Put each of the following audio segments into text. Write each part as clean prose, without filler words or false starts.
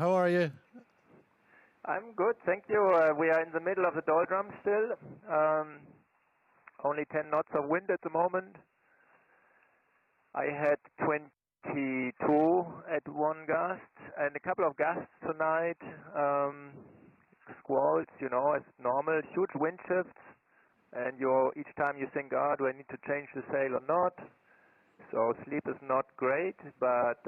How are you? I'm good, thank you. We are in the middle of the doldrums still. Only 10 knots of wind at the moment. I had 22 at one gust and a couple of gusts tonight. Squalls, as normal. Huge wind shifts. And each time you think, do I need to change the sail or not? So sleep is not great, but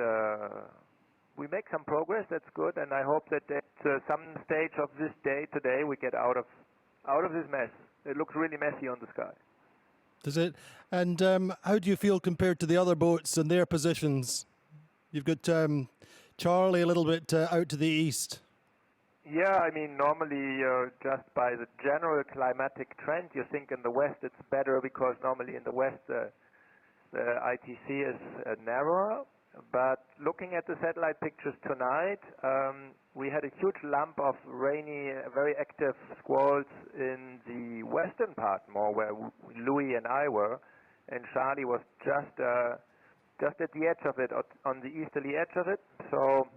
we make some progress. That's good, and I hope that at some stage of this day today we get out of this mess. It looks really messy on the sky. Does it? And how do you feel compared to the other boats and their positions? You've got Charlie a little bit out to the east. Yeah, I mean, normally just by the general climatic trend, you think in the west it's better because normally in the west the ITC is narrower. But looking at the satellite pictures tonight, we had a huge lump of rainy, very active squalls in the western part more, where Louis and I were, and Charlie was just at the edge of it, on the easterly edge of it. So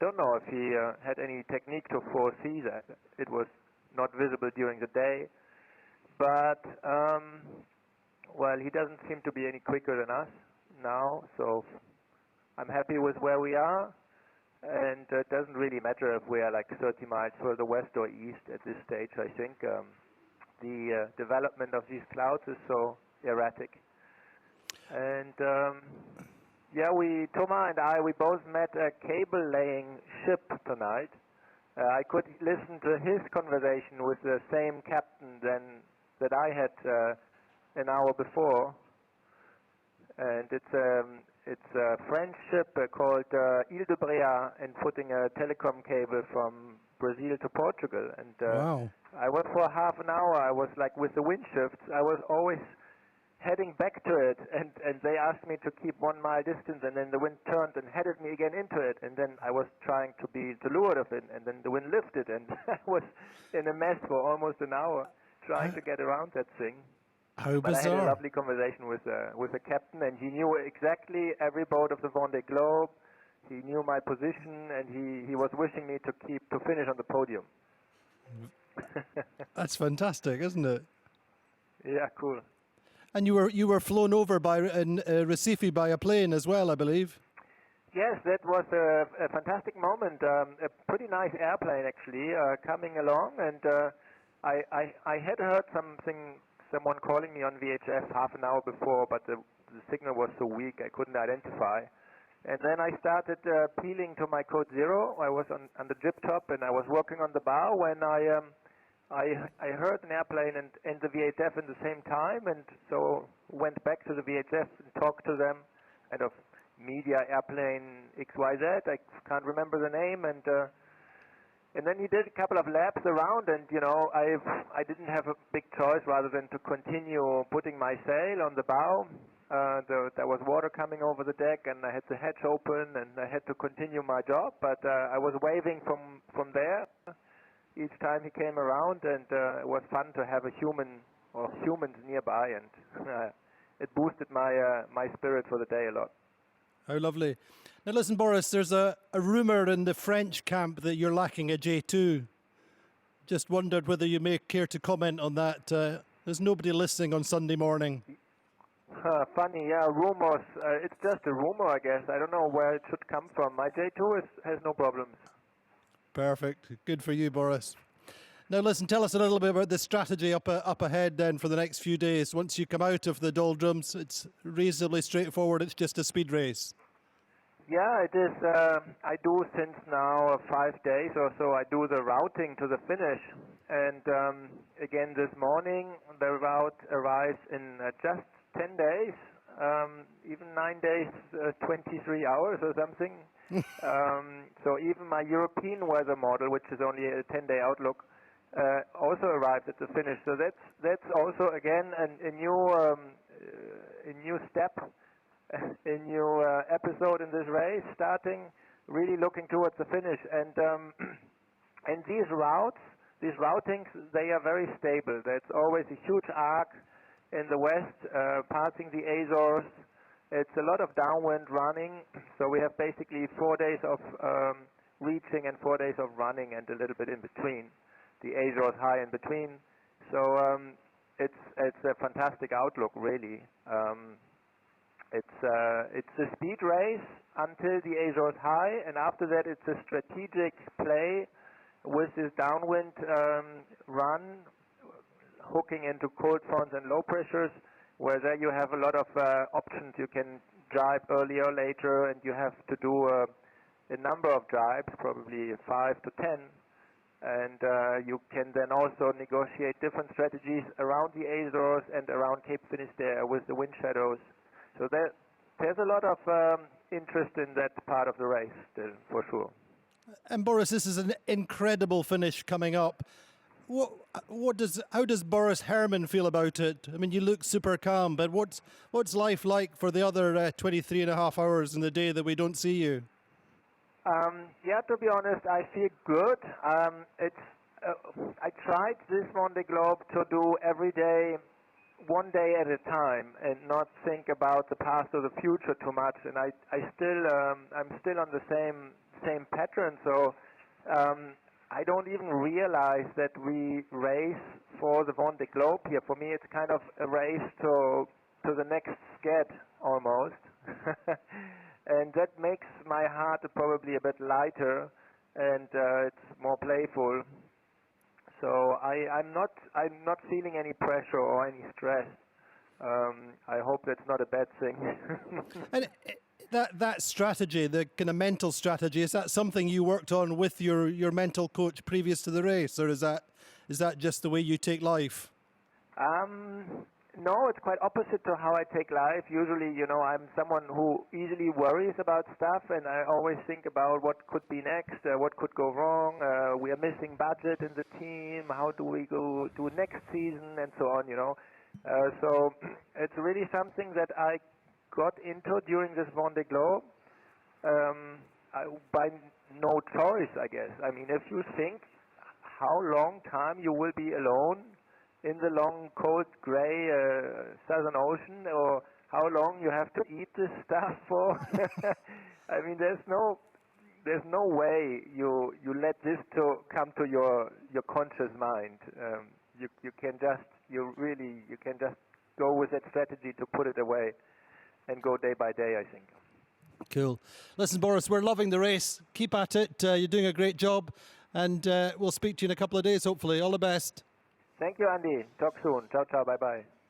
don't know if he had any technique to foresee that. It was not visible during the day, but well, he doesn't seem to be any quicker than us now, so I'm happy with where we are, and it doesn't really matter if we are like 30 miles further west or east at this stage. I think the development of these clouds is so erratic. And Thomas and I, we both met a cable-laying ship tonight. I could listen to his conversation with the same captain that I had an hour before, and it's a French ship called Ile de Brea, and putting a telecom cable from Brazil to Portugal. And Wow. I was for half an hour. I was like with the wind shifts. I was always heading back to it, and they asked me to keep 1 mile distance, and then the wind turned and headed me again into it, and then I was trying to be to leeward of it, and then the wind lifted, and I was in a mess for almost an hour trying to get around that thing. How But I had a bizarre. lovely conversation with the captain, and he knew exactly every boat of the Vendée Globe. He knew my position, and he was wishing me to finish on the podium. That's fantastic, isn't it? Yeah, cool. And you were flown over in Recife by a plane as well, I believe. Yes, that was a fantastic moment. A pretty nice airplane actually coming along, and I had heard someone calling me on VHF half an hour before, but the signal was so weak I couldn't identify. And then I started peeling to my code 0. I was on the jib top, and I was working on the bow when I heard an airplane and the VHF at the same time, and so went back to the VHF and talked to them, kind of media airplane XYZ. I can't remember the name, and then he did a couple of laps around, and I didn't have a big choice rather than to continue putting my sail on the bow. There was water coming over the deck, and I had the hatch open, and I had to continue my job. But I was waving from there each time he came around, and it was fun to have a human or humans nearby, and it boosted my spirit for the day a lot. How lovely. Now listen, Boris, there's a rumour in the French camp that you're lacking a J2. Just wondered whether you may care to comment on that. There's nobody listening on Sunday morning. Funny, yeah, rumors. It's just a rumor, I guess. I don't know where it should come from. My J2 has no problems. Perfect. Good for you, Boris. Now listen, tell us a little bit about the strategy up ahead then for the next few days. Once you come out of the doldrums, it's reasonably straightforward. It's just a speed race. Yeah, it is. I do since now 5 days or so. I do the routing to the finish, and again this morning the route arrives in just 10 days, even 9 days, 23 hours or something. So even my European weather model, which is only a 10-day outlook, also arrived at the finish. So that's also again a new step, a new episode in this race, starting really looking towards the finish. And these routings, they are very stable. There's always a huge arc in the west, passing the Azores. It's a lot of downwind running, so we have basically 4 days of reaching and 4 days of running and a little bit in between. The Azores high in between. So it's a fantastic outlook, really. It's a speed race until the Azores high, and after that it's a strategic play with this downwind run, hooking into cold fronts and low pressures, where there you have a lot of options. You can drive earlier or later, and you have to do a number of drives, probably 5 to 10. And you can then also negotiate different strategies around the Azores and around Cape Finisterre with the wind shadows. So there's a lot of interest in that part of the race still, for sure. And Boris, this is an incredible finish coming up. How does Boris Herrmann feel about it? I mean, you look super calm, but what's life like for the other 23 and a half hours in the day that we don't see you? Yeah, to be honest, I feel good. I tried this Vendée Globe to do every day, one day at a time, and not think about the past or the future too much. And I'm still on the same pattern. So I don't even realize that we race for the Vendée Globe here. For me, it's kind of a race to the next sked almost. And that makes my heart probably a bit lighter, and it's more playful. So I'm not feeling any pressure or any stress. I hope that's not a bad thing. And that strategy, the kind of mental strategy, is that something you worked on with your mental coach previous to the race, or is that just the way you take life? No, it's quite opposite to how I take life. Usually, I'm someone who easily worries about stuff, and I always think about what could be next, what could go wrong. We are missing budget in the team. How do we go to next season, and so on, So it's really something that I got into during this Vendée Globe by no choice, I guess. I mean, if you think how long time you will be alone in the long, cold, grey Southern Ocean, or how long you have to eat this stuff for. I mean, there's no way you let this come to your conscious mind. You can just go with that strategy to put it away and go day by day, I think. Cool. Listen, Boris, we're loving the race. Keep at it. You're doing a great job, and we'll speak to you in a couple of days, hopefully. All the best. Thank you, Andy. Talk soon. Ciao, ciao. Bye-bye.